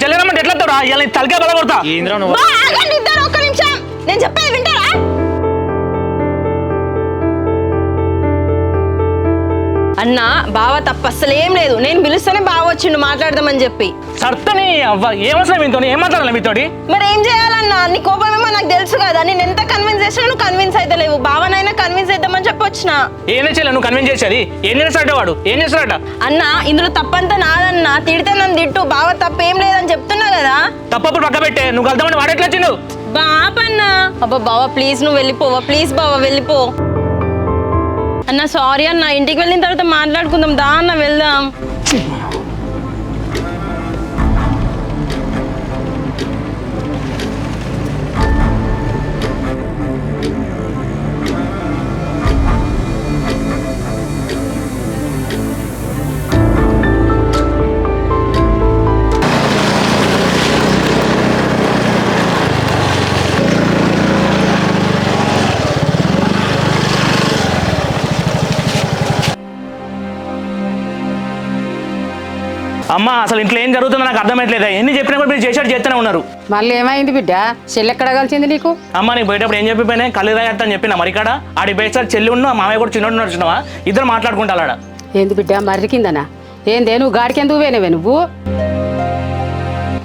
చెల్లెనమ్మంటే ఎట్లా రా ఇలా తలకే బల కొడతా ఒక్క నిమిషం నేను చెప్పేది వింటారా? అన్నా బావ తప్ప అస్సలేం లేదు. నేను పిలుస్తేనే బావ వచ్చిండు మాట్లాడదామని చెప్పి. సర్తని అవ్వ ఏమసలు మీతో ఏం మాట్లాడాలి మీతోటి? మరి ఏం చేయాలన్నా? నీ కోపమేమో నాకు తెలుసు కదా. నేను ఎంత కన్విన్స్ చేసినా నువ్వు కన్విన్స్ అయితే లేవు. బావనైనా కన్విన్స్ చేద్దామని చెప్పి వచ్చిన. ఏం చేయాలి నువ్వు కన్విన్స్ చేసేది? ఏం చేస్తాడ వాడు? ఏం చేస్తాడట? అన్నా ఇందులో తప్పంతా నాదన్నా. తిడితే నన్ను తిట్టు, బావ తప్పేం లేదని చెప్తున్నా కదా. తప్పప్పుడు పక్క పెట్టే నువ్వు కలుద్దామని వాడు ఎట్లా వచ్చిండు? బాపన్నా అబ్బా బావ ప్లీజ్ నువ్వు వెళ్ళిపోవా? ప్లీజ్ బావ వెళ్ళిపో అన్న. సారీ అన్న, ఇంటికి వెళ్ళిన తర్వాత మాట్లాడుకుందాం దా అన్న వెళ్దాం. అమ్మ అసలు ఇంట్లో ఏం జరుగుతుందో నాకు అర్థమైతలేదు. ఎన్ని చెప్పినా కూడా మీరు చేసేట్టు చేస్తూనే ఉన్నారు. మళ్ళీ ఏమైంది బిడ్డ? చెల్లి ఎక్కడ కలిసింది నీకు? అమ్మ నీకు పోయేటప్పుడు ఏం చెప్పిపోయినా కళ్ళు రాయత్తా అని చెప్పిన మరి ఇక్కడ ఆడి బయట చెల్లి ఉన్న మామయ్య కూడా చిన్నోడు నడుచున్నావా? ఇద్దరు మాట్లాడుకుంటా. ఏంది బిడ్డ మర్రి కిందనా? ఏందే నువ్వు గాడికి ఎందుకు పోయినవే నువ్వు?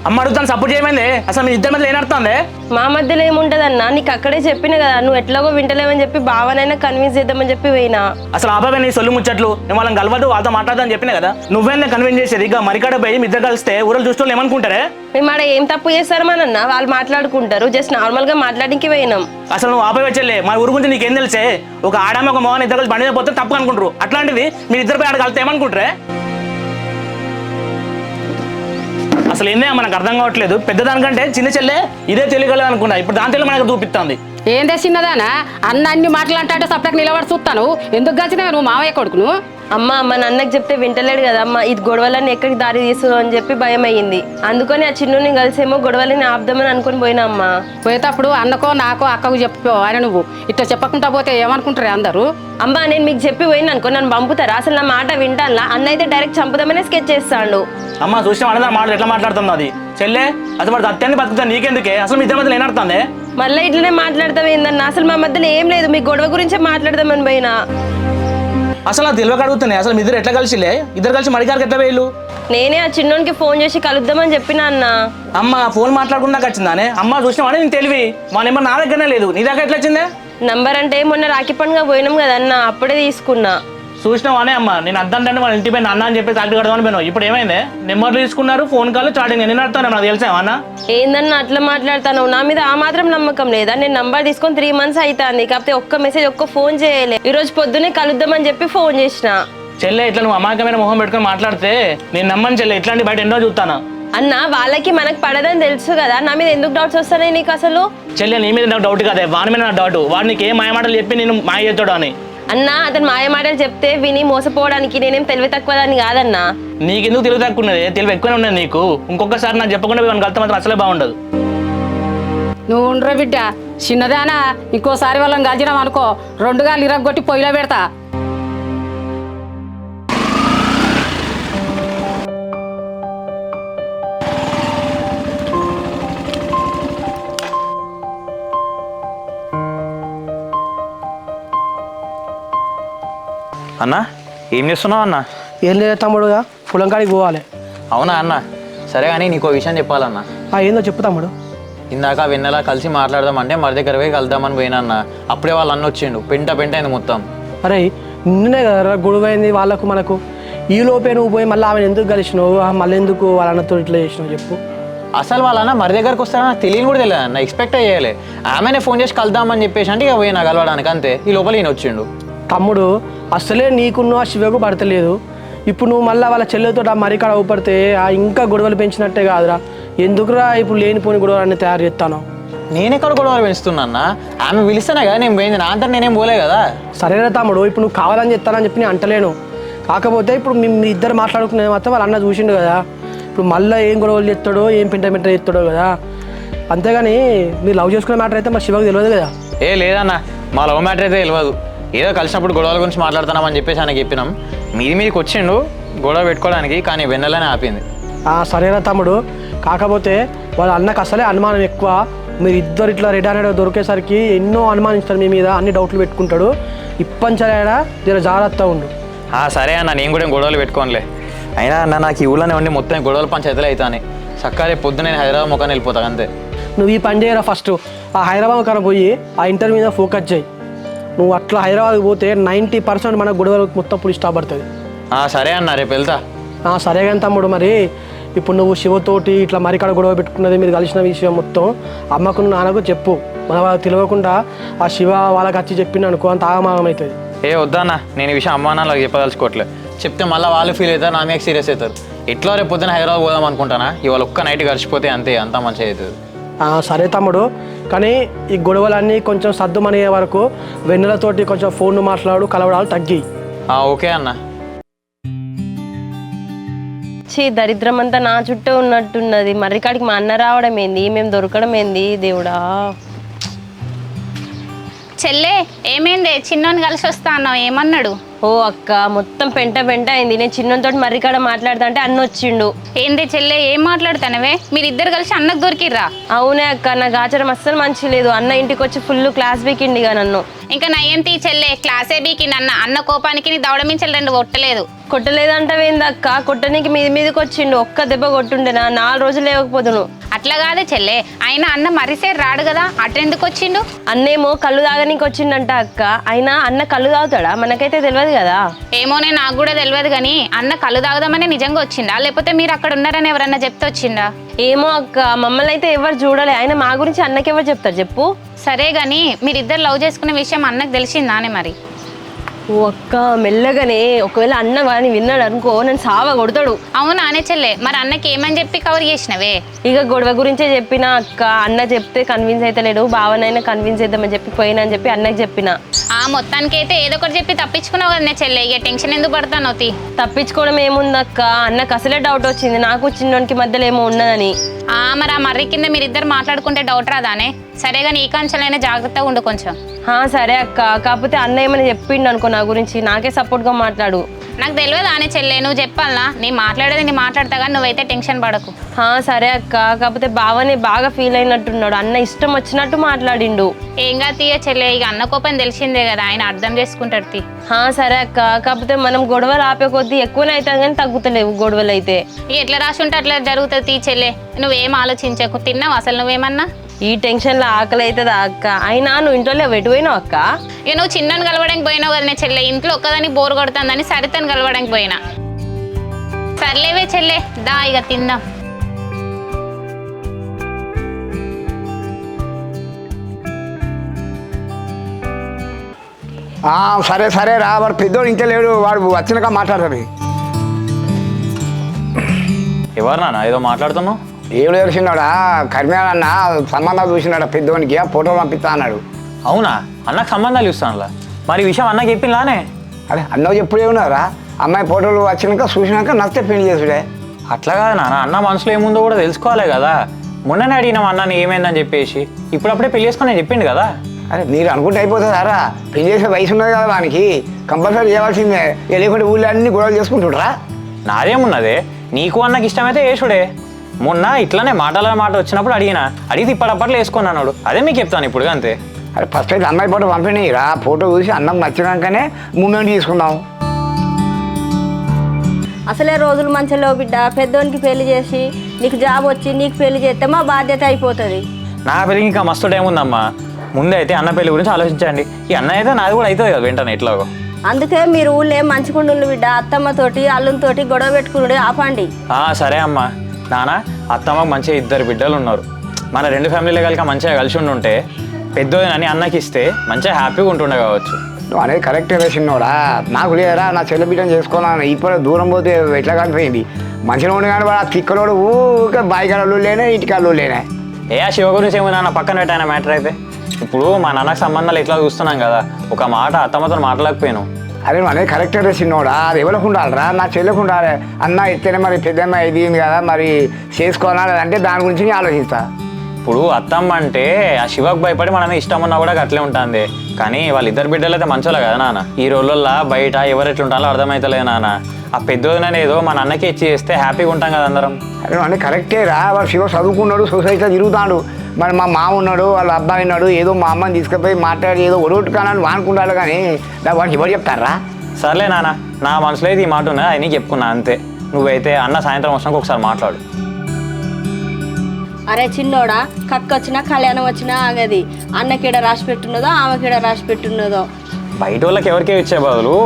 అమ్మ అడుగుతాను సపోర్ట్ చేయమైంది. అసలు మీ ఇద్దరి మధ్యలో ఏనడుతుంది? మా మధ్యలో ఏముంటదన్నా, నీకు అక్కడే చెప్పిన కదా నువ్వు ఎట్లాగో వింటలేవని చెప్పి బావనైనా కన్విన్స్ చేద్దామని చెప్పి పోయినా. అసలు ఆబాబే నీ సొల్లు ముచ్చట్లు నేను వాళ్ళని కలవద్దు వాళ్ళతో మాట్లాడదని చెప్పిన కదా. నువ్వేనా కన్విన్స్ చేసేది? ఇక మరికాడ పోయి మీ ఇద్దరు కలిస్తే ఊరలు చూస్తూ ఏమనుకుంటారే? మేము ఆడ ఏం తప్పు చేస్తారు మనన్న? వాళ్ళు మాట్లాడుకుంటారు, జస్ట్ నార్మల్ గా మాట్లాడానికి పోయినాం. అసలు నువ్వు ఆపే వచ్చలే మా ఊరు గురించి నీకేం తెలిసే? ఒక ఆడామ ఒక మోహన్ ఇద్దరు కలిసి బండి పోతే తప్పు అనుకుంటారు. అట్లాంటిది మీరు ఇద్దరు పోయి ఆడ కలిస్తే ఏమనుకుంటారే? అసలు ఏందే మనకు అర్థం కావట్లేదు. పెద్దదానికంటే చిన్న చెల్లె ఇదే తెలియగలదు అనుకున్నా. ఇప్పుడు దాని తెలియ మనకు చూపిస్తుంది. ఏందే చిన్నదానా? అన్ని మాట్లాంటే సపరేట్ నిలబడి చూస్తాను. ఎందుకు కలిసినవే నువ్వు మావయ్య కొడుకును? అమ్మ మా నాన్నకి చెప్తే వింటలేడు కదా అమ్మ. ఇది గొడవలన్నీ ఎక్కడికి దారి తీస్తుందో అని చెప్పి భయం అయ్యింది. అందుకని ఆ చిన్నుని కలిసేమో గొడవలని ఆపుదామని అనుకుని పోయినా అమ్మ. పోయేటప్పుడు అన్నకో నాకో అక్కకు చెప్పు ఆయన. నువ్వు ఇట్లా చెప్పకుండా పోతే ఏమనుకుంటారు అందరూ? అమ్మ నేను మీకు చెప్పి పోయినా అనుకో నన్ను పంపుతారా? అసలు నా మాట వింటానులా? అన్న అయితే డైరెక్ట్ చంపుదామనే స్కెచ్ చేస్తాడు. అమ్మ చూసిన వాళ్ళ మాట ఎట్లా మాట్లాడుతుంది అది చెల్లె? అసలు వాడు అత్యాన్ని బతుకుతా నీకెందుకే? అసలు మీ ఇద్దరి మధ్యలో ఏనడుతుంది? మళ్ళీ ఇట్లనే మాట్లాడతాం ఏందన్న? అసలు మా మధ్యలో ఏం లేదు, మీ గొడవ గురించే మాట్లాడదామని పోయినా. అసలు నాకు తెలియక అడుగుతున్నాయి. అసలు మీ ఇద్దరు ఎట్లా కలిసిలే? ఇద్దరు కలిసి మడికారికి ఎట్లా వేయలు? నేనే ఆ చిన్నోనికి ఫోన్ చేసి కలుద్దామని చెప్పినా అన్న. అమ్మ ఫోన్ మాట్లాడుకున్నాక వచ్చిందానే? అమ్మ చూసినావానే నేను తెలివి మా నెంబర్ నా దగ్గరనే లేదు, నీ దగ్గర ఎట్లా వచ్చిందే? నంబర్ అంటే మొన్న రాఖీ పండుగ పోయినాం కదా అన్న, అప్పుడే తీసుకున్నా. చూసినావానే అమ్మ నేను అద్దంటే వాళ్ళ ఇంటి పైన అన్న అని చెప్పి తాటి కడదామని పోయినావు. ఇప్పుడు ఏమైంది? నెంబర్లు తీసుకున్నారు, ఫోన్ కాల్ చాటింగ్. నేను అడుగుతాను నాకు తెలిసా అన్న? ఏందన్నా అట్లా మాట్లాడతాను? నా మీద ఆ మాత్రం నమ్మకం లేదా? నేను నంబర్ తీసుకొని 3 months అవుతుంది, కాకపోతే ఒక్క మెసేజ్ ఒక్క ఫోన్ చేయలే. ఈ రోజు పొద్దునే కలుద్దామని చెప్పి ఫోన్ చేసిన. చెల్లె ఇట్లా నువ్వు అమాయకమైన మొహం పెట్టుకొని మాట్లాడితే నేను నమ్మని చెల్లె. ఇట్లాంటి బయట ఎన్నో చూస్తాను అన్న. వాళ్ళకి మనకు పడదని తెలుసు కదా, నా మీద ఎందుకు డౌట్స్ వస్తున్నాయి నీకు అసలు? చెల్లె నీ మీద నాకు డౌట్ కాదే, వాడి మీద నాకు డౌట్. వాడు నీకు ఏ మాయ మాటలు చెప్పి నేను మాయ చేస్తాడు అని. అన్న అతను మాయ మాటలు చెప్తే విని మోసపోవడానికి నేనేం తెలివి తక్కువదాన్ని కాదన్నా. నీకెందుకు తెలివి తక్కువ ఉన్నది? తెలివి ఎక్కువనే ఉన్నది నీకు. ఇంకొకసారి నాకు చెప్పకుండా కలితే మాత్రం అసలే బాగుండదు. నువ్వు ఉండరా బిడ్డ చిన్నదానా? ఇంకోసారి వాళ్ళని కలిసినాం అనుకో 2 గాలు ఇరగొట్టి పొయ్యిలో పెడతా. అన్న ఏం చేస్తున్నావు అన్న? ఏం లేదు తమ్ముడుగా, పొలం కాడికి పోవాలి. అవునా అన్న? సరే కానీ నీకు విషయం చెప్పాలన్న. ఏందో చెప్పు తమ్ముడు. ఇందాక వెన్నెలా కలిసి మాట్లాడదామంటే మరి దగ్గర పోయి కలుద్దామని పోయినా అన్న. అప్పుడే వాళ్ళు అన్న వచ్చిండు, పెంట అయింది మొత్తం. అరే నిన్నే కదా గొడవ అయింది వాళ్ళకు మనకు. ఈ లోపే నువ్వు పోయి మళ్ళీ ఆమెను ఎందుకు కలిసినావు? మళ్ళీ ఎందుకు వాళ్ళ అన్నతో ఇట్లా చేసినావు చెప్పు. అసలు వాళ్ళన్న మరి దగ్గరకు వస్తారని నాకు తెలియని కూడా తెలియదు అన్న. ఎక్స్పెక్ట్ అయ్యేయాలి. ఆమెనే ఫోన్ చేసి కలుద్దామని చెప్పేసి అంటే ఇక పోయినా కలవడానికి అంతే. ఈ లోపల ఈయన వచ్చిండు. తమ్ముడు అసలే నీకున్న ఆ శివకు పడతలేదు. ఇప్పుడు నువ్వు మళ్ళీ వాళ్ళ చెల్లెలతో ఆ మరికాడ అవుపడితే ఇంకా గొడవలు పెంచినట్టే కాదురా. ఎందుకురా ఇప్పుడు లేనిపోని గొడవలన్నీ తయారు చేస్తాను? నేనెక్కడ గొడవలు పెంచుతున్నా అన్న? ఆమె పిలిస్తేనే కదా నేను పోయింది, నా అంతా నేనేం పోలే కదా. సరేనా తమ్ముడు, ఇప్పుడు నువ్వు కావాలని చెప్తానని చెప్పి నేను అంటలేను. కాకపోతే ఇప్పుడు మీ ఇద్దరు మాట్లాడుకునే మాత్రం వాళ్ళ అన్న చూసిండు కదా. ఇప్పుడు మళ్ళీ ఏం గొడవలు చేస్తాడో ఏం పింట చేస్తాడో కదా. అంతేగాని మీరు లవ్ చేసుకునే మ్యాటర్ అయితే మా శివకు తెలియదు కదా. ఏ లేదన్న, మా లవ్ మ్యాటర్ అయితే తెలియదు. ఏదో కలిసినప్పుడు గొడవల గురించి మాట్లాడుతున్నామని చెప్పేసి ఆయనకి చెప్పినాం. మీదికి వచ్చిండు గొడవ పెట్టుకోవడానికి, కానీ వెన్నెలనే ఆపింది. సరేనా తమ్ముడు, కాకపోతే వాళ్ళ అన్నకు అసలే అనుమానం ఎక్కువ. మీరు ఇద్దరు ఇట్లా రెడ్ అనేది దొరికేసరికి ఎన్నో అనుమానిస్తారు మీ మీద, అన్ని డౌట్లు పెట్టుకుంటాడు. ఇప్పంచలేడా జర జాగ్రత్తగా ఉండు. సరే అన్న, నేను కూడా గొడవలు పెట్టుకోనిలే. అయినా అన్న నాకు ఈ ఊళ్ళోనే ఉండి మొత్తం గొడవలు పంచాయతీలు అవుతాయి. సక్కరే పొద్దున నేను హైదరాబాద్ మొక్కని వెళ్ళిపోతాను అంతే. నువ్వు ఈ పని చేయరా, ఫస్ట్ ఆ హైదరాబాద్ కన్నా పోయి ఆ ఇంటర్వ్యూ మీద ఫోకస్ చేయి. నువ్వు అట్లా హైదరాబాద్కి పోతే 90% మన గొడవలు మొత్తం పులి స్టాప్ పడుతుంది. సరే అన్న, రేపు వెళ్తా. సరే కానీ తమ్ముడు, మరి ఇప్పుడు నువ్వు శివతోటి ఇట్లా మరికాడ గొడవ పెట్టుకున్నది, మీరు కలిసిన విషయం మొత్తం అమ్మకు నాన్నకు చెప్పు. మన వాళ్ళకి తెలియకుండా ఆ శివ వాళ్ళకి వచ్చి చెప్పింది అనుకో, అంత ఆగమాగం అవుతుంది. వద్దన్న, నేను ఈ విషయం అమ్మా నాన్నలకు చెప్పదలుచుకోవట్లేదు. చెప్తే మళ్ళీ వాళ్ళు ఫీల్ అవుతారు, నా మీద సీరియస్ అవుతారు. ఎట్లా రేపు పొద్దున హైదరాబాద్ పోదాం అనుకుంటానా, ఇవాళ ఒక్క నైట్ గడిచిపోతే అంతే, అంతా మంచిగా అవుతుంది. సరే తమ్ముడు, కానీ ఈ గొడవలన్నీ కొంచెం సర్దుమనే వరకు వెన్నెలతోటి కొంచెం ఫోన్ మాట్లాడు, కలవడాలు తగ్గి. ఓకే అన్న. దరిద్రం అంతా నా చుట్టూ ఉన్నట్టున్నది. మర్రికాడికి మా అన్న రావడం ఏంది, మేము దొరకడం ఏంది దేవుడా. చెల్లే ఏమైంది? చిన్నోని కలిసి వస్తా అన్నావు, ఏమన్నాడు? ఓ అక్క, మొత్తం పెంట అయింది. నేను చిన్నతో మర్రికాడ మాట్లాడుతా అంటే అన్న వచ్చిండు. ఏంది చెల్లె, ఏం మాట్లాడుతానవే? మీరిద్దరు కలిసి అన్నకు దొరికిర్రా? అవునే అక్క, నాకు ఆచారం అస్సలు మంచి లేదు. అన్న ఇంటికి వచ్చి ఫుల్ క్లాస్ బీకిండిగా నన్ను. ఇంకా నయ్యంతి చెల్లె, క్లాసే బీకిండి అన్న కోపానికి నీ దవడమించలు 2 కొట్టలేదు. కొట్టలేదంటావేంది అక్క? కొట్టనికి మీదకి వచ్చిండు. ఒక్క దెబ్బ కొట్టుండేనా 4 రోజులు లేకపోతును. అట్లా కాదే చెల్లె, అయినా అన్న మరిసేరు రాడు కదా, అటెందుకు వచ్చిండు? అన్నేమో కళ్ళు తాగనీకి వచ్చిండంట అక్క. అయినా అన్న కళ్ళు తాగుతాడా మనకైతే తెలియదు కదా. ఏమోనే, నాకు కూడా తెలియదు కానీ అన్న కళ్ళు తాగుదామని నిజంగా వచ్చిండా, లేకపోతే మీరు అక్కడ ఉన్నారని ఎవరన్నా చెప్తే వచ్చిండా? ఏమో అక్క, మమ్మల్ని అయితే ఎవరు చూడలే. ఆయన మా గురించి అన్నకి ఎవరు చెప్తారు చెప్పు. సరే గాని మీరిద్దరు లవ్ చేసుకునే విషయం అన్నకు తెలిసిందానే మరి? ఓ అక్క, మెల్లగానే. ఒకవేళ అన్న వాడిని విన్నాడు అనుకో, నేను సావ కొడతాడు. అవునా అనే చెల్లె, మరి అన్నకి ఏమని చెప్పి కవర్ చేసినవే? ఇక గొడవ గురించే చెప్పిన అక్క. అన్న చెప్తే కన్విన్స్ అయితే లేడు, భావనైనా కన్విన్స్ చేద్దామని చెప్పి పోయినా అని చెప్పి అన్నకి చెప్పిన. మొత్తానికి అయితే ఏదో ఒకటి చెప్పి తప్పించుకున్నావు కదా చెల్లె, ఇక టెన్షన్ ఎందుకు పడతాను? తప్పించుకోవడం ఏముందక్క, అన్నకు అసలే డౌట్ వచ్చింది నాకు చిన్నోనికి మధ్యలో ఏమో ఉన్నదని. మరి ఆ మర్రి కింద మీరిద్దరు మాట్లాడుకుంటే డౌట్ రాదానే? సరేగా నీ కాంచెలైనా జాగ్రత్తగా ఉండు కొంచెం. సరే అక్క, కాకపోతే అన్న ఏమైనా చెప్పిండు అనుకో నా గురించి, నాకే సపోర్ట్గా మాట్లాడు. నాకు తెలియదు ఆనే చెల్లె, నువ్వు చెప్పాలనా? నీ మాట్లాడేది నీ మాట్లాడతా కానీ నువ్వైతే టెన్షన్ పడకు. సరే అక్క, కాకపోతే బావనే బాగా ఫీల్ అయినట్టున్నాడు. అన్న ఇష్టం వచ్చినట్టు మాట్లాడిండు. ఏంగా తీయ చెల్లె, ఇక అన్న కోపం తెలిసిందే కదా, ఆయన అర్థం చేసుకుంటాడు తీ. సరే అక్క, కాకపోతే మనం గొడవలు ఆపే కొద్దీ ఎక్కువనే అవుతాం కానీ తగ్గుతలేవు గొడవలు అయితే. ఇక ఎట్లా రాసి ఉంటే అట్లా జరుగుతుంది తీ చెల్లె, నువ్వేం ఆలోచించకు. తిన్నావు అసలు నువ్వేమన్నా? ఈ టెన్షన్లో ఆకలి అవుతుందా అక్క? అయినా నువ్వు ఇంట్లో ఎటు పోయినావు అక్క? ఇక నువ్వు చిన్నని కలవడానికి పోయినావు కదా చెల్లె, ఇంట్లో ఒక్కదాన్ని బోర్ కొడుతుందని సరితని కలవడానికి పోయినా. సర్లేవే చెల్లె, దా ఇక తిందాం. సరే సరే రా, వాడు పెద్దోడు ఇంకా లేడు, వాడు వచ్చినాక మాట్లాడతాడు. ఎవరు నాన్న ఏదో మాట్లాడుతున్నావు? ఏడు తెలిసినాడా, కర్మేళన్న సంబంధాలు చూసినాడు పెద్దోనికి, ఫోటో పంపిస్తా అన్నాడు. అవునా? అన్నకు సంబంధాలు చూస్తానులా. మరి ఈ విషయం అన్నకి చెప్పిందానే? అరే అన్నకు ఎప్పుడు ఏమన్నారా, అమ్మాయి ఫోటోలు వచ్చినాక చూసినాక నచ్చితే పెళ్లి చేసుడే. అట్లా కాదు నాన్న, అన్న మనసులో ఏముందో కూడా తెలుసుకోవాలి కదా. మొన్ననే అడిగినాం అన్నని ఏమైందని చెప్పేసి, ఇప్పుడప్పుడే పెళ్లి చేసుకుని చెప్పిండు కదా. అరే మీరు అనుకుంటే అయిపోతుందారా, పెళ్లి చేసే వయసు ఉన్నది కదా వానికి, కంపల్సరీ చేయవలసిందే. లేకుంటే ఊళ్ళో అన్ని గొడవలు చేసుకుంటుండ్రా. నాదేమున్నదే, నీకు అన్నకి ఇష్టమైతే యేసుడే. మొన్న ఇట్లానే మాట వచ్చినప్పుడు అడిగితే ఇప్పటిప్పట్లో వేసుకొని అన్నాడు. అదే మీకు చెప్తాను ఇప్పుడు అంతే. అరే ఫస్ట్ అయితే అమ్మాయి ఫోటో పంపిణీరా, ఫోటో చూసి అన్నం నచ్చినాకనే మూమెంట్ తీసుకుందాం. అసలే రోజులు మంచిలో బిడ్డ, పెద్దోనికి పెళ్లి చేసి నీకు జాబ్ వచ్చి నీకు పెళ్లి చేస్తే మా బాధ్యత అయిపోతుంది. నా పెళ్ళికి ఇంకా మస్తు టైం ఉందమ్మా. ముందే అయితే అన్న పెళ్లి గురించి ఆలోచించండి. ఈ అన్న అయితే నాది కూడా అవుతుంది కదా వెంటనే ఎట్లాగో. అందుకే మీరు ఊళ్ళో మంచిగుండు బిడ్డ, అత్తమ్మతోటి అల్లునితోటి గొడవ పెట్టుకుని ఆపండి. సరే అమ్మా. నాన్న అత్తమ్మకు మంచిగా 2 బిడ్డలు ఉన్నారు. మన 2 ఫ్యామిలీలు కలిసి మంచిగా కలిసి ఉండుంటే పెద్దోదని అన్నకి ఇస్తే మంచిగా హ్యాపీగా ఉంటుండే కావచ్చు. నువ్వు అనేది కరెక్టే వేసినోడా, నాకు లేరా నా చెల్ల బిడ్డను చేసుకోవాలని. ఇప్పుడు దూరం పోతే ఎట్లా కనిపోయింది, మంచిగా ఉండి కానీ వాడు ఆ తిక్కలోడు ఊరికే బాయికాడలు లేనే ఇంటికాళ్ళు లేనే. ఆ శివ గురించి ఏమో నాన్న పక్కన పెట్టాయన మ్యాటర్ అయితే. ఇప్పుడు మా నాన్నకు సంబంధాలు ఎట్లా చూస్తున్నాం కదా, ఒక మాట అత్తమ్మతో మాట్లాడలేకపోయాను. అరే నువ్వు అనేది కరెక్టే వేసినోడా, అది ఎవరికి ఉండాలిరా, నా చెల్లెకు ఉండాలి. అన్న ఇస్తేనే మరి పెద్దమ్మ ఇది కదా, మరి చేసుకోవాలా అంటే దాని గురించి నేను ఆలోచిస్తా. ఇప్పుడు అత్తమ్మ అంటే ఆ శివకు భయపడి మనమే ఇష్టం ఉన్నా కూడా అట్లే ఉంటుంది. కానీ వాళ్ళిద్దరు బిడ్డలు అయితే మంచోలే కదా నాన్న. ఈ రోజుల్లో బయట ఎవరు ఎట్లుంటారో అర్థమవుతలేదు నాన్న. ఆ పెద్దోదని ఏదో మన అన్నకి ఇచ్చి చేస్తే హ్యాపీగా ఉంటాం కదా అందరం. అరే అంటే కరెక్టే రా, వాడు శివ చదువుకున్నాడు, సొసైటీలో తిరుగుతాడు. మరి మా మామ ఉన్నాడు, వాళ్ళ అబ్బాయి ఉన్నాడు, ఏదో మా అమ్మని తీసుకుపోయి మాట్లాడి ఏదో ఒడొట్టుకానని వానుకుంటాడు. కానీ వాడికి ఎవరు చెప్తారా? సర్లే నాన్న, నా మనసులో అయితే ఈ మాట ఉన్నా అది నీకు చెప్పుకున్నా అంతే. నువ్వైతే అన్న సాయంత్రం వచ్చినాక ఒకసారి మాట్లాడు. అరే చిన్నోడా, కక్క వచ్చినా కళ్యాణం వచ్చినా ఆగది. అన్నకిడ రాసి పెట్టున్నదో ఆమెకిడ రాసి పెట్టున్నదో. బయట వాళ్ళకి ఎవరికే ఇచ్చే బదులు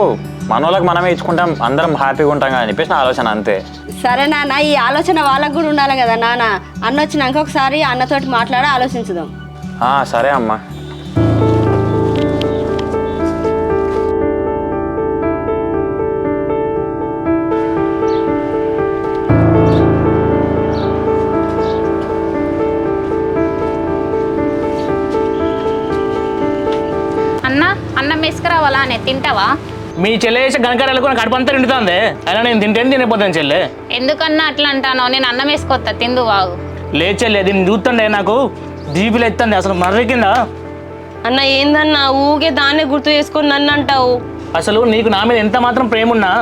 మన వాళ్ళకి మనమే ఇచ్చుకుంటాం, అందరం హ్యాపీగా ఉంటాం కదా అని చెప్పేసి నా ఆలోచన అంతే. సరే నాన్న, ఈ ఆలోచన వాళ్ళకు కూడా ఉండాలి కదా నాన్న. అన్న వచ్చినాక ఒకసారి అన్నతోటి మాట్లాడి ఆలోచించుదాం. సరే అమ్మా. అన్నం వేసుకురావాలా అనే తింటావా? మీ చెల్లె వేసే గనకారాలకు నాకు కడుపంతా నిండుతుంది. అయినా నేను తింటేనే తినిపోతాను చెల్లె. ఎందుకన్నా అట్లా అంటానో? నేను అన్నం వేసుకొస్తా, తిందు బాగు. లేదు చెల్లె, దీన్ని చూస్తుండే నాకు జీబీలు ఎత్తుంది అసలు మర్రి కింద. అన్న ఏందన్నా ఊగే దాన్నే గుర్తు చేసుకొని నన్ను అంటావు? అసలు నీకు నా మీద ఎంత మాత్రం ప్రేమ ఉన్నా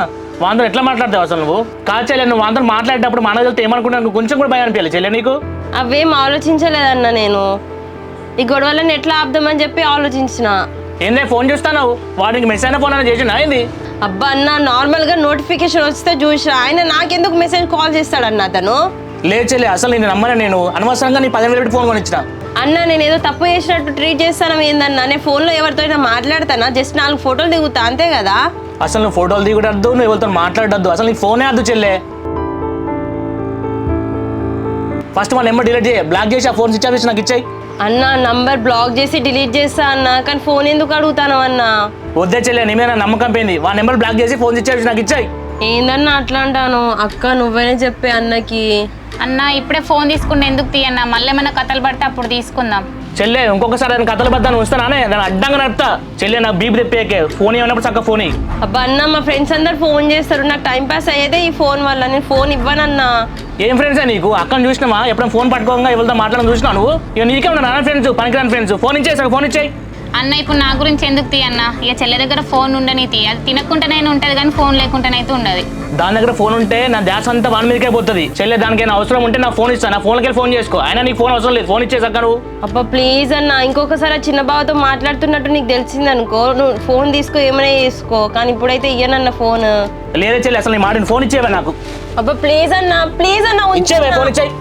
వాంతో ఎట్లా మాట్లాడతావు అసలు నువ్వు? కాదు చెల్లె, నువ్వు వాంతో మాట్లాడేటప్పుడు మన వెళ్తే ఏమనుకుంటున్నావు? నువ్వు కొంచెం కూడా భయం అనిపించాలి చెల్లె నీకు? అవేం ఆలోచించలేదన్న నేను. ఈ గొడవలను ఎట్లా ఆపుదామని చెప్పి ఆలోచించిన. ఏందే ఫోన్ చూస్తాను? వాడికి మెసేజ్ అయినా ఫోన్ అయినా చేసినా ఏంది? అబ్బా అన్న, నార్మల్గా నోటిఫికేషన్ వస్తే చూసా. ఆయన నాకెందుకు మెసేజ్ కాల్ చేస్తాడన్న అతను? లేదు చెల్లె, అసలు నేను నమ్మను. నేను అనవసరంగా నీ 10,000 పెట్టి ఫోన్ కొనిచ్చిన. అన్న నేను ఏదో తప్పు చేసినట్టు ట్రీట్ చేస్తాను ఏందన్నా? నేను ఫోన్లో ఎవరితో అయినా మాట్లాడతానా? జస్ట్ 4 ఫోటోలు దిగుతా అంతే కదా. అసలు నువ్వు ఫోటోలు దిగుడద్దు, నువ్వు ఎవరితో మాట్లాడద్దు, అసలు నీ ఫోనే వద్దు చెల్లె. ఫస్ట్ మన నెంబర్ డిలీట్ చేయి, బ్లాక్ చేసి ఆ ఫోన్ స్విచ్ ఆఫ్ చేసి నాకు ఇచ్చేయి. అన్న నంబర్ బ్లాక్ చేసి డిలీట్ చేస్తా అన్న, కానీ ఫోన్ ఎందుకు అడుగుతాను అన్న? వద్దే చెల్లె, నీ మీద నా నమ్మకం పోయింది. వా నెంబర్ బ్లాక్ చేసి ఫోన్ స్విచ్ ఆఫ్ చేసి నాకు ఇచ్చేయి. ఏందన్నా అట్లా అంటాను? అక్క నువ్వేనే చెప్పే అన్నకి. అన్న ఇప్పుడే ఫోన్ తీసుకుంటే ఎందుకు తీయన్నా? మళ్ళీ ఏమైనా కథలు పడితే అప్పుడు తీసుకుందాం. చెల్లె ఇంకొకసారి నేను కథలు బద్దాను వస్తానే, నేను అడ్డంగా నడుపుతా. చెల్లె నాకు బీపీ తెప్పేకే, ఫోన్ ఏమన్నప్పుడు చక్కగా ఫోన్ ఇయ్యి. అబ్బా అన్న, మా ఫ్రెండ్స్ అందరు ఫోన్ చేస్తారు, నాకు టైం పాస్ అయ్యేదే ఈ ఫోన్ వల్ల. నేను ఫోన్ ఇవ్వనన్నా. ఏం ఫ్రెండ్సే నీకు? అక్కని చూసినామా? ఎప్పుడైనా ఫోన్ పట్టుకోగా ఎవరితో మాట్లాడడం చూసినా నువ్వు? ఇక నీకే ఉన్నా నా ఫ్రెండ్స్, పనికిరాని ఫ్రెండ్స్. ఫోన్ ఇచ్చేసాక ఫోన్ ఇచ్చేయి. అన్న ఇప్పుడు నా గురించి ఎందుకు తీయన్న? ఇక చెల్లె దగ్గర ఫోన్ ఉండని తీ. అది తినకుండానైనా ఉంటుంది కానీ ఫోన్ లేకుండానైతే ఉండదు. దాని దగ్గర ఫోన్ ఉంటే నా ధ్యాస అంతా వాని మీదకే పోతుంది. చెల్లె దానికైనా అవసరం ఉంటే నా ఫోన్ ఇస్తాను, నా ఫోన్కి ఫోన్ చేసుకో. అయినా నీకు ఫోన్ అవసరం లేదు, ఫోన్ ఇచ్చేసాక నువ్వు. అబ్బా ప్లీజ్ అన్న, ఇంకొకసారి చిన్న బావతో మాట్లాడుతున్నట్టు నీకు తెలిసింది అనుకో, నువ్వు ఫోన్ తీసుకో, ఏమైనా చేసుకో, కానీ ఇప్పుడైతే ఇయ్యనన్న ఫోన్. లేదే చెల్లె, అసలు నీ మాట ఫోన్ ఇచ్చేవే నాకు. అబ్బా ప్లీజ్ అన్న, ప్లీజ్ అన్న ఇచ్చేవే, ఫోన్ ఇచ్చేయి.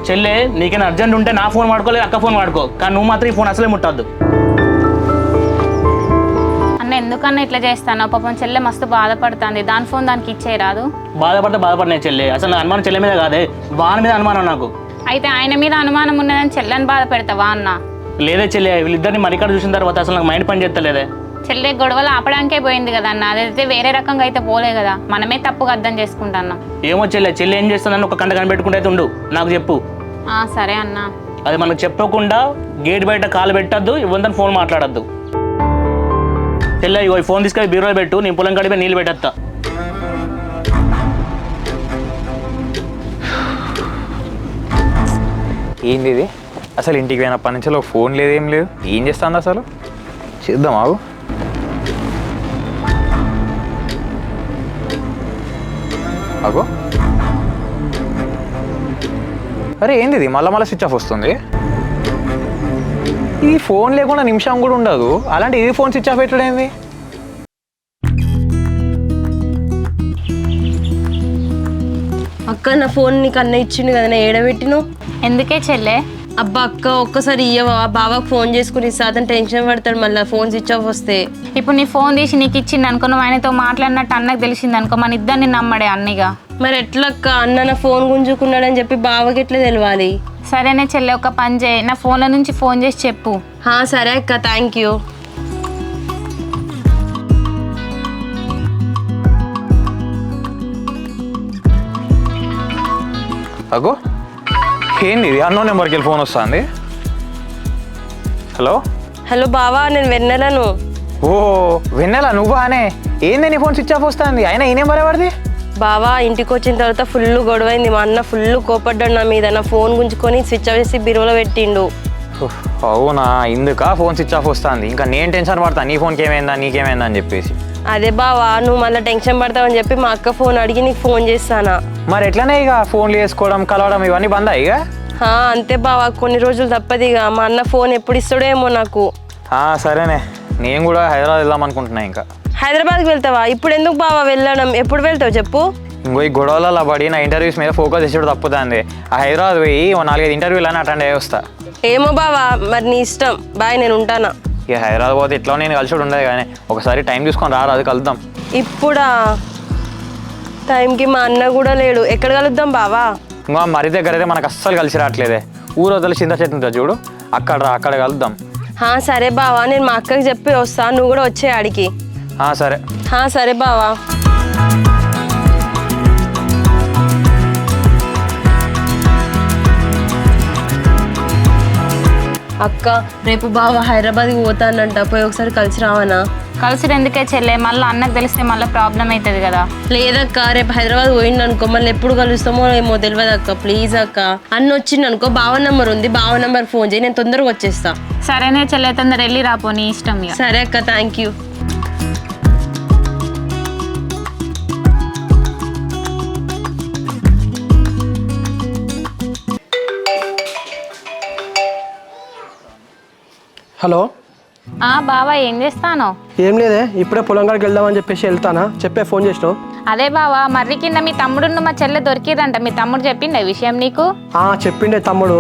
చెల్లె నీకైనా అర్జెంట్ ఉంటే నా ఫోన్ వాడుకోలేదు, అక్క ఫోన్ వాడుకో, కానీ నువ్వు మాత్రం ఈ ఫోన్ అసలే ముట్టద్దు. అన్న ఎందుకన్నా ఇట్లా చేస్తాను? పాపం చెల్లె మస్తు బాధపడుతుంది, దాని ఫోన్ దానికి ఇచ్చేయరాదు? బాధపడినాయి చెల్లె. అసలు నా అనుమానం చెల్లె మీద కాదే, వాని మీద అనుమానం నాకు. అయితే ఆయన మీద అనుమానం ఉన్నదని చెల్లెని బాధ పెడతావా అన్న? లేదే చెల్లె, వీళ్ళిద్దరిని మరికాడ చూసిన తర్వాత అసలు నాకు మైండ్ పని చేస్తలేదే. చెల్లె గొడవలు ఆపడానికే పోయింది కదా అన్న, అదైతే వేరే రకంగా అయితే పోలే కదా. మనమే తప్పుగా అర్థం చేసుకుంటున్నాం. ఏమో చెల్లె ఏం చేస్తుందని ఒక కంట కనిపెట్టుకుంటే అయితే ఉండు, నాకు చెప్పు. సరే అన్న. అది మనకు చెప్పకుండా గేట్ బయట కాలు పెట్టద్దు, ఇవ్వందని ఫోన్ మాట్లాడద్దు. చెల్లె ఇగో ఈ ఫోన్ తీసుకొని బీరోలో పెట్టు, నేను పొలం కడిపే నీళ్ళు పెట్టేస్తా. ఏంది ఇది? అసలు ఇంటికి పోయినప్పటి నుంచి ఒక ఫోన్ లేదు, ఏం లేదు. ఏం చేస్తుంది అసలు? చేద్దాం ఆగు. అగో అరే ఏంది ఇది? మళ్ళీ స్విచ్ ఆఫ్ వస్తుంది. ఈ ఫోన్ లేకుండా నిమిషం కూడా ఉండదు, అలాంటి ఇది ఫోన్ స్విచ్ ఆఫ్ పెట్టడేంది? అక్క నా ఫోన్ నీకు అన్న ఇచ్చిండు కదా, నేను ఏడబెట్టిను. ఎందుకే చెల్లె? అబ్బా అక్క ఒక్కసారి ఇయ్యవా? బాబాకు ఫోన్ చేసుకుని ఇస్తా, అతను టెన్షన్ పడతాడు మళ్ళీ ఫోన్ స్విచ్ ఆఫ్ వస్తే. ఇప్పుడు నీ ఫోన్ తీసి నీకు ఇచ్చింది అనుకో, నువ్వు ఆయనతో మాట్లాడినట్టు అన్నకు తెలిసింది అనుకో, మన ఇద్దరిని నమ్మడే అన్నగా. మరి ఎట్లా అక్క? అన్న నా ఫోన్ గుంజుకున్నాడని చెప్పి బావకి ఎట్లా తెలియాలి? సరేనే చెల్లె, ఒక పని చేయి, నా ఫోన్ల నుంచి ఫోన్ చేసి చెప్పు. సరే అక్క, థ్యాంక్ యూ. అగో ఏంది ఇది? అన్నో నెంబర్కి వెళ్ళి ఫోన్ వస్తుంది. హలో హలో బావా, నేను వెన్నెలను. ఓ వెన్నెల నువ్వా? అనే ఏంది నీ ఫోన్ స్విచ్ ఆఫ్ వస్తుంది? అయినా ఈ నెంబర్ ఎవరిది? బావా ఇంటికి వచ్చిన తర్వాత ఫుల్ గొడవైంది. మా అన్న ఫుల్ కోపడ్డాడు నా మీద. నా ఫోన్ గుంజుకొని స్విచ్ ఆఫ్ చేసి బీరువాలో పెట్టిండు. అవునా, ఇందుకా ఫోన్ స్విచ్ ఆఫ్ వస్తుంది? ఇంకా నేను టెన్షన్ పడతా, నీ ఫోన్కి ఏమైందా నీకేమైందా అని చెప్పేసి. అదే బావా నువ్వు మళ్ళీ టెన్షన్ పడతావని చెప్పి మా అక్క ఫోన్ అడిగి నీకు ఫోన్ చేస్తానా. మరి ఎట్లనే ఇక ఫోన్లు వేసుకోవడం కలవడం ఇవన్నీ బందా ఇక? అంతే బావా, కొన్ని రోజులు తప్పదు ఇక. మా అన్న ఫోన్ ఎప్పుడు ఇస్తాడో ఏమో నాకు. సరేనే, నేను కూడా హైదరాబాద్ వెళ్దాం అనుకుంటున్నా. ఇంకా హైదరాబాద్కి వెళ్తావా? ఇప్పుడు ఎందుకు బావా వెళ్ళడం? ఎప్పుడు వెళ్తావు చెప్పు? ఇంకో ఈ గొడవలలో పడి నా ఇంటర్వ్యూస్ మీద ఫోకస్ చేసేది తప్పుతుంది. ఆ హైదరాబాద్ పోయి 4-5 ఇంటర్వ్యూలు అని అటెండ్ అయ్యి వస్తా. ఏమో బావా, మరి నీ ఇష్టం. బాయ్, నేను ఉంటానా. ఇక హైదరాబాద్ పోతే ఎట్లా నేను కలిసి ఉండదు కానీ ఒకసారి టైం చూసుకొని రాదు, అది కలుద్దాం. ఇప్పుడా? టైంకి మా అన్న కూడా లేడు. ఎక్కడ కలుద్దాం బావా? ఇంకా మరి దగ్గర అయితే మనకు అస్సలు కలిసి రావట్లేదే. ఊరు వదిలి చింత చెట్టు ఉంటుంది చూడు, అక్కడ కలుద్దాం. సరే బావా, నేను మా అక్కకి చెప్పి వస్తా, నువ్వు కూడా వచ్చే ఆడికి. సరే. సరే బావా. అక్క, రేపు బావా హైదరాబాద్కి పోతానంట, పోయి ఒకసారి కలిసి రావనా? కలిసి ఎందుకే చెల్లె, మళ్ళీ అన్నకు తెలిస్తే మళ్ళీ ప్రాబ్లం అవుతుంది కదా. లేదక్క, రేపు హైదరాబాద్ పోయిండు అనుకో, మళ్ళీ ఎప్పుడు కలుస్తామో ఏమో తెలియదు అక్క. ప్లీజ్ అక్క, అన్న వచ్చిండు అనుకో, బావ నంబర్ ఉంది, బావ నంబర్ ఫోన్ చేయి, నేను తొందరగా వచ్చేస్తా. సరేనే చెల్లె, తొందర వెళ్ళి రాపో, నీ ఇష్టం. సరే అక్క, థ్యాంక్ యూ. హలో బావా, ఏం చేస్తాను? ఏం లేదే, ఇప్పుడే పొలం కాడికి వెళ్దామని చెప్పేసి వెళ్తానా, చెప్పే ఫోన్ చేసినావు. అదే బావా, మర్రి కింద మీ తమ్ముడున్న మా చెల్లె దొరికిరంట. మీ తమ్ముడు చెప్పిండే విషయం నీకు? చెప్పిండే తమ్ముడు.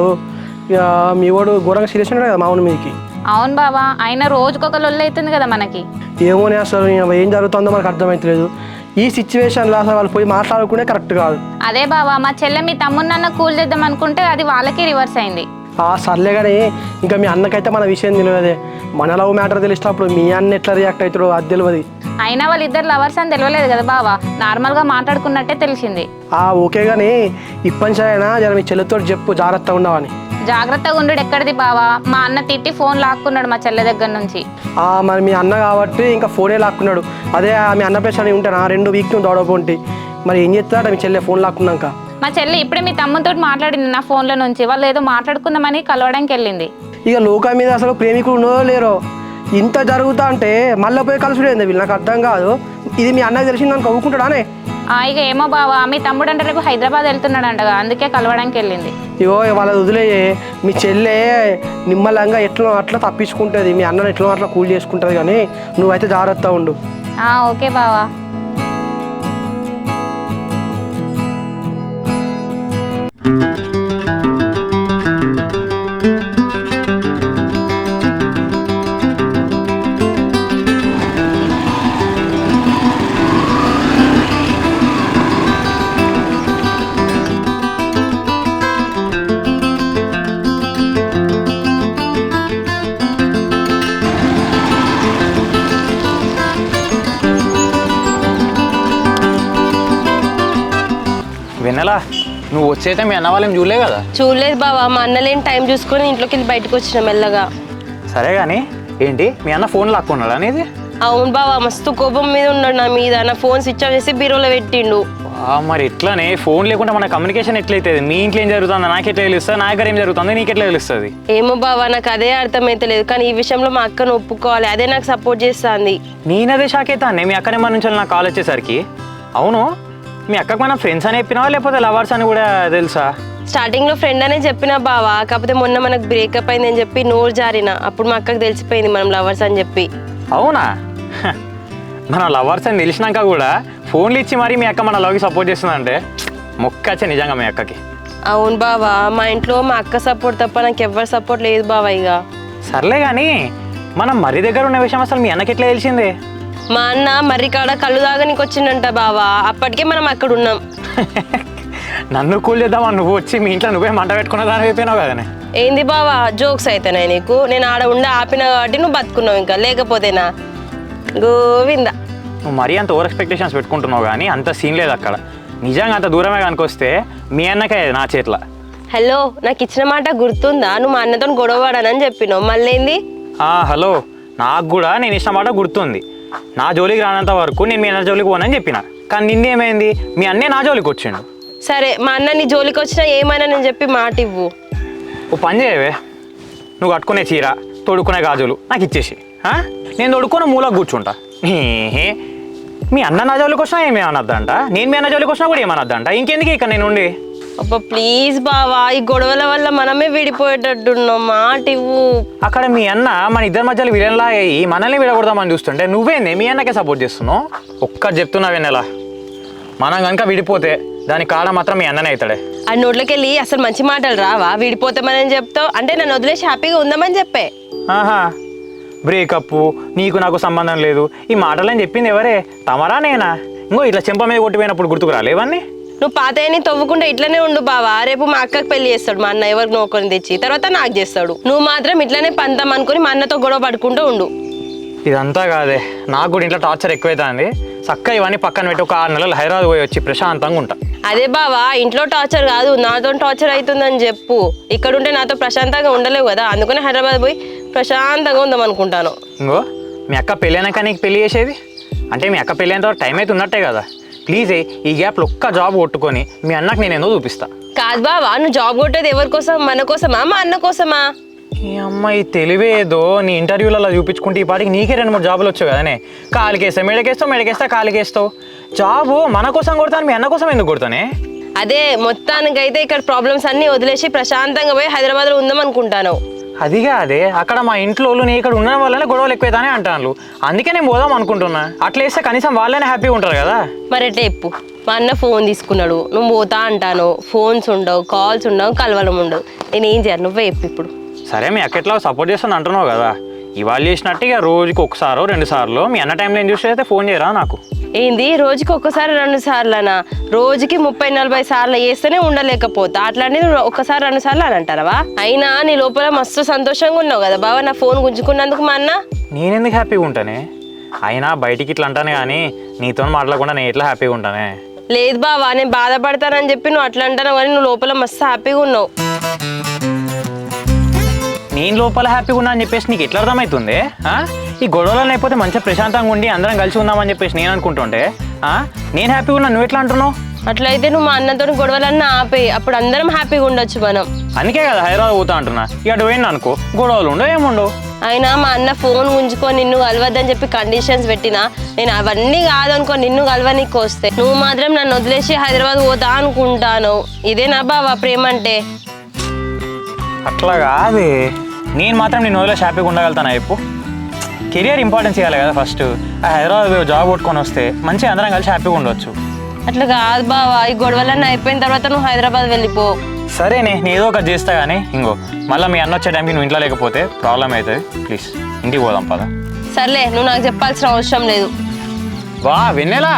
ఇక మీ వాడు ఘోరంగా సీరియస్ ఉన్నాడు కదా మామూలు మీదకి. అవును బావా, అయినా రోజుకొక లొల్లి అవుతుంది కదా మనకి. ఏమోనే, అసలు ఏం జరుగుతుందో మనకు అర్థమవుతలేదు. ఈ సిచ్యువేషన్లో అసలు వాళ్ళు పోయి మాట్లాడుకునే కరెక్ట్ కాదు. అదే బావా, మా చెల్లె మీ తమ్ముడినన్న కూల్ చేద్దాం అనుకుంటే అది వాళ్ళకి రివర్స్ అయింది. సర్లే కానీ ఇంకా మీ అన్నకైతే మన విషయం తెలియదే. మన లవ్ మ్యాటర్ తెలిసినప్పుడు మీ అన్న ఎట్లా రియాక్ట్ అవుతాడో అది తెలియదు. అయినా వాళ్ళిద్దరు లవర్స్ అని తెలియలేదు కదా బావా, నార్మల్గా మాట్లాడుకున్నట్టే తెలిసింది. ఓకే కానీ ఇప్పటి అయినా జర మీ చెల్లెతో చెప్పు, జాగ్రత్తగా ఉండవని. జాగ్రత్తగా ఉండు ఎక్కడిది బావా, మా అన్న తిట్టి ఫోన్ లాక్కున్నాడు మా చెల్లె దగ్గర నుంచి. మరి మీ అన్న కాబట్టి ఇంకా ఫోనే లాక్కున్నాడు. అదే మీ అన్న పేరు ఉంటాను 2 వీక్ నుంచి దొడవకుంటి. మరి ఏం చేస్తాడ మీ చెల్లె ఫోన్ లాక్కున్నాక? మా చెల్లి ఇప్పుడే మీ తమ్ముతో మాట్లాడింది నా ఫోన్లో నుంచి. వాళ్ళు ఏదో మాట్లాడుకుందామని కలవడానికి వెళ్ళింది. ఇక లోకం మీద అసలు ప్రేమికులు ఉన్నో లేరో, ఇంత జరుగుతా అంటే మళ్ళీ పోయి కలుసుడేంది వీళ్ళు, నాకు అర్థం కాదు. ఇది మీ అన్నకి తెలిసింది నన్ను కవ్వుకుంటాడానే? ఇక ఏమో బావా, మీ తమ్ముడు అంటే రేపు హైదరాబాద్ వెళ్తున్నాడంటగా, అందుకే కలవడానికి వెళ్ళింది. ఇగో వాళ్ళ వదిలేయే, మీ చెల్లె నిమ్మలంగా ఎట్లా అట్లా తప్పించుకుంటుంది, మీ అన్నను ఎట్లా అట్లా కూల్ చేసుకుంటుంది. కానీ నువ్వైతే జాగ్రత్తగా ఉండు. ఓకే బావా. వెన్నెలా, నువ్వు వచ్చేతే మీ అన్న వాళ్ళని చూడలే కదా? చూడలేదు బావా, మా అన్న లేని టైం చూసుకొని ఇంట్లోకి వెళ్ళి బయటకు వచ్చిన మెల్లగా. సరే కానీ ఏంటి మీ అన్న ఫోన్ లాక్కున్నాడు అనేది? అవును బావా, మస్తు కోపం మీద ఉన్నాడు నా మీద. నా ఫోన్ స్విచ్ ఆఫ్ చేసి బీరోలో పెట్టిండు. మరి ఎట్లానే ఫోన్ లేకుండా మన కమ్యూనికేషన్ ఎట్లయితుంది? మీ ఇంట్లో ఏం జరుగుతుందో నాకు ఎట్లా తెలుస్తుంది, నా దగ్గర ఏం జరుగుతుందో నీకు ఎట్లా తెలుస్తుంది? ఏమో బావా, నాకు అదే అర్థమైతలేదు. కానీ ఈ విషయంలో మా అక్కను ఒప్పుకోవాలి, అదే నాకు సపోర్ట్ చేస్తుంది. నేనదే షాక్ అవుతాను మీ అక్క నెంబర్ నుంచి నాకు కాల్ వచ్చేసరికి. అవును, మీ అక్కకు మనం ఫ్రెండ్స్ అని చెప్పినావా లేకపోతే లవర్స్ అని కూడా తెలుసా? స్టార్టింగ్ లో ఫ్రెండ్ అనే చెప్పిన బావా, కాకపోతే మొన్న మనకు బ్రేకప్ అయింది అని చెప్పి నోరు జారిన. అప్పుడు మా అక్కకు తెలిసిపోయింది మనం లవర్స్ అని చెప్పి. అవునా? మనం లవర్స్ అని తెలిసినాక కూడా ఫోన్లు ఇచ్చి మరి మీ అక్క మన లవ్కి సపోర్ట్ చేస్తుందంటే మొక్కచ్చే నిజంగా మీ అక్కకి. అవును బావా, మా ఇంట్లో మా అక్క సపోర్ట్ తప్ప నాకు ఎవరి సపోర్ట్ లేదు బావా. ఇక సర్లే కానీ మనం మర్రి దగ్గర ఉన్న విషయం అసలు మీ అన్నకి ఎట్లా తెలిసిందే? మా అన్న మర్రి కాడ కళ్ళు దాగనికి వచ్చిందంట బావా, అప్పటికే మనం అక్కడ ఉన్నాం. నన్ను కూల్ చేద్దామా, నువ్వు వచ్చి మీ ఇంట్లో నువ్వే మంట పెట్టుకున్న దాని అయిపోయినావు కదనే. ఏంది బావా జోక్స్ అయితేనే నీకు? నేను ఆడ ఉండి ఆపిన కాబట్టి నువ్వు బతుకున్నావు, ఇంకా లేకపోతేనా గోవిందా. నువ్వు మరీ అంత ఓవర్ ఎక్స్పెక్టేషన్స్ పెట్టుకుంటున్నావు కానీ అంత సీన్ లేదు అక్కడ. నిజంగా అంత దూరమే కనుకొస్తే మీ అన్నకే నా చేతిలో. హలో, నాకు ఇచ్చిన మాట గుర్తుందా? నువ్వు మా అన్నతో గొడవడానని చెప్పినావు, మళ్ళీ హలో, నాకు కూడా నేను ఇచ్చిన మాట గుర్తుంది. నా జోలికి రానంత వరకు నేను మీ అన్న జోలికి పోనని చెప్పిన. కానీ నిన్నేమైంది మీ అన్నే నా జోలికి వచ్చిండు. సరే మా అన్న నీ జోలికి వచ్చినా ఏమైనా నేను చెప్పి మాట ఇవ్వు. ఓ పని చేయవే, నువ్వు కట్టుకునే చీర తొడుక్కునే గాజులు నాకు ఇచ్చేసి నేను తొడుక్కుని మూలకు కూర్చుంటా. మీ అన్న నా జోలికి వచ్చినా ఏమీ అనద్దంట, నేను మీ అన్న జోలికి వచ్చినా కూడా ఏమనద్దంట. ఇంకెందుకు ఇక్కడ నేను ఉండి? అబ్బా ప్లీజ్ బావా, ఈ గొడవల వల్ల మనమే విడిపోయేటట్టున్నాం, మాట ఇవ్వు. అక్కడ మీ అన్న మన ఇద్దరి మధ్యలో విలన్లా అయ్యి మనల్ని విడగొడదామని చూస్తుంటే నువ్వేంది మీ అన్నకే సపోర్ట్ చేస్తున్నావు? ఒక్కటి చెప్తున్నావు వెన్నెలా, మనం కనుక విడిపోతే దాని కాడ మాత్రం మీ అన్ననే అవుతాడే. ఆ నోట్లోకి వెళ్ళి అసలు మంచి మాటలు రావా? విడిపోతామని చెప్తావు అంటే నన్ను వదిలేసి హ్యాపీగా ఉందామని చెప్పే. ఆహా, బ్రేకప్ నీకు నాకు సంబంధం లేదు ఈ మాటలని చెప్పింది ఎవరే? తమరా నేనా? ఇంకో ఇట్లా చెంప మీద కొట్టిపోయినప్పుడు గుర్తుకు రాలేవన్నీ? నువ్వు పాతయని తవ్వుకుంటే ఇట్లనే ఉండు బావా. రేపు మా అక్కకి పెళ్లి చేస్తాడు మా అన్న, ఎవరికి నోకొని తెచ్చి తర్వాత నాకు చేస్తాడు. నువ్వు మాత్రం ఇట్లనే పంతం అనుకుని మా అన్నతో గొడవ పడుకుంటూ ఉండు. ఇదంతా కాదే, నాకు కూడా ఇంట్లో టార్చర్ ఎక్కువైతుంది. చక్కగా ఇవన్నీ పక్కన పెట్టి ఒక 6 నెలలు హైదరాబాద్ పోయి వచ్చి ప్రశాంతంగా ఉంటా. అదే బావా, ఇంట్లో టార్చర్ కాదు నాతో టార్చర్ అవుతుందని చెప్పు. ఇక్కడ ఉంటే నాతో ప్రశాంతంగా ఉండలేవు కదా, అందుకనే హైదరాబాద్ పోయి ప్రశాంతంగా ఉందాం అనుకుంటాను. ఇంకో మీ అక్క పెళ్ళైనాక నీకు పెళ్లి చేసేది అంటే మీ అక్క పెళ్ళైనంత వరకు టైం అయితే ఉన్నట్టే కదా. ప్లీజ్ ఈ గ్యాప్లో ఒక్క జాబ్ కొట్టుకొని మీ అన్నకు నేను ఏందో చూపిస్తా. కాదు బావా, నువ్వు జాబ్ కొట్టేది ఎవరి కోసం? మన కోసమా మా అన్న కోసమా? ఈ అమ్మాయి తెలివేదో నీ ఇంటర్వ్యూలలో చూపించుకుంటే ఈ పాటికి నీకే 2-3 జాబులు వచ్చావు కదనే. కాలికేస్తావు మెడకేస్తావు, మెడకేస్తా కాలికేస్తావు. జాబు మన కోసం కొడతాను, మీ అన్న కోసం ఎందుకు కొడతానే? అదే మొత్తానికైతే ఇక్కడ ప్రాబ్లమ్స్ అన్ని వదిలేసి ప్రశాంతంగా పోయి హైదరాబాద్లో ఉందాం అనుకుంటాను. అదిగా అదే, అక్కడ మా ఇంట్లో నీ ఇక్కడ ఉండడం వల్లనే గొడవలు ఎక్కువైతానే అంటాను. అందుకే నేను పోదాం అనుకుంటున్నా. అట్లా వేస్తే కనీసం వాళ్ళనే హ్యాపీగా ఉంటారు కదా. మరి ఎట్లా చెప్పు? మా అన్న ఫోన్ తీసుకున్నాడు, నువ్వు పోతా అంటాను, ఫోన్స్ ఉండవు, కాల్స్ ఉండవు, కలవడం ఉండవు. నేను ఏం చేయాలి? నువ్వే చెప్పు ఇప్పుడు. సరే మీ అక్క ఎట్లా సపోర్ట్ చేస్తాను అంటున్నావు కదా, ఇవాళ చేసినట్టు ఇక రోజుకి 1-2 సార్లు మీ అన్న టైంలో ఏం చూసి అయితే ఫోన్ చేయరా నాకు? ఏంది రోజుకి 1-2 సార్లనా? రోజుకి 30-40 సార్లు చేస్తేనే ఉండలేకపోతా, అట్లాంటి 1-2 సార్లు అని అంటారవా? అయినా నీ లోపల మస్తు సంతోషంగా ఉన్నావు కదా బావా నా ఫోన్ గుంజుకున్నందుకు. మా అన్న నేనెందుకు హ్యాపీగా ఉంటానే? అయినా బయటికి ఇట్లా అంటానే కానీ నీతో మాట్లాడకుండా నేను ఎట్లా హ్యాపీగా ఉంటానే? లేదు బావా, నేను బాధపడతానని చెప్పి నువ్వు అట్లా అంటాను కానీ నువ్వు లోపల మస్తు హ్యాపీగా ఉన్నావు. నేను లోపల హ్యాపీగా ఉన్నా అని చెప్పేసి నీకు ఎట్లా అర్థమవుతుంది? ఈ గొడవలు అయిపోతే మంచిగా ప్రశాంతంగా ఉండి అందరం కలిసి ఉందామని చెప్పేసి నేను అనుకుంటుంటే నేను హ్యాపీగా ఉన్నా నువ్వు ఎట్లా అంటున్నావు? అట్లయితే నువ్వు మా అన్నతో గొడవలన్నా ఆపే, అప్పుడు అందరం హ్యాపీగా ఉండొచ్చు మనం. అందుకే కదా హైదరాబాద్ పోతా అంటున్నా. ఇక అటు పోయింది అనుకో గొడవలు ఉండవు ఏముండవు. అయినా మా అన్న ఫోన్ ఉంచుకొని నిన్ను కలవద్దని చెప్పి కండిషన్స్ పెట్టినా నేను అవన్నీ కాదనుకో నిన్ను కలవనీకి వస్తే నువ్వు మాత్రం నన్ను వదిలేసి హైదరాబాద్ పోతా అనుకుంటాను. ఇదేనా బావా ప్రేమ అంటే? అట్లా కాదు, నేను మాత్రం నేను వదిలేసి హ్యాపీగా ఉండగలుగుతాను. చెప్పు, కెరియర్ ఇంపార్టెన్స్ ఇవ్వాలి కదా ఫస్ట్. హైదరాబాద్ జాబ్ కొట్టుకొని వస్తే మంచిగా అందరం కలిసి హ్యాపీగా ఉండొచ్చు. అట్లా కాదు బావా, ఈ గొడవలన్నీ అయిపోయిన తర్వాత నువ్వు హైదరాబాద్ వెళ్ళిపో. సరేనే, నేను ఏదో ఒకటి చేస్తా కానీ ఇంకో మళ్ళీ మీ అన్న వచ్చే టైంకి నువ్వు ఇంట్లో లేకపోతే ప్రాబ్లం అవుతుంది. ప్లీజ్ ఇంటికి పోదాం పద. సర్లే, నువ్వు నాకు చెప్పాల్సిన అవసరం లేదు. వా వెన్నెలా.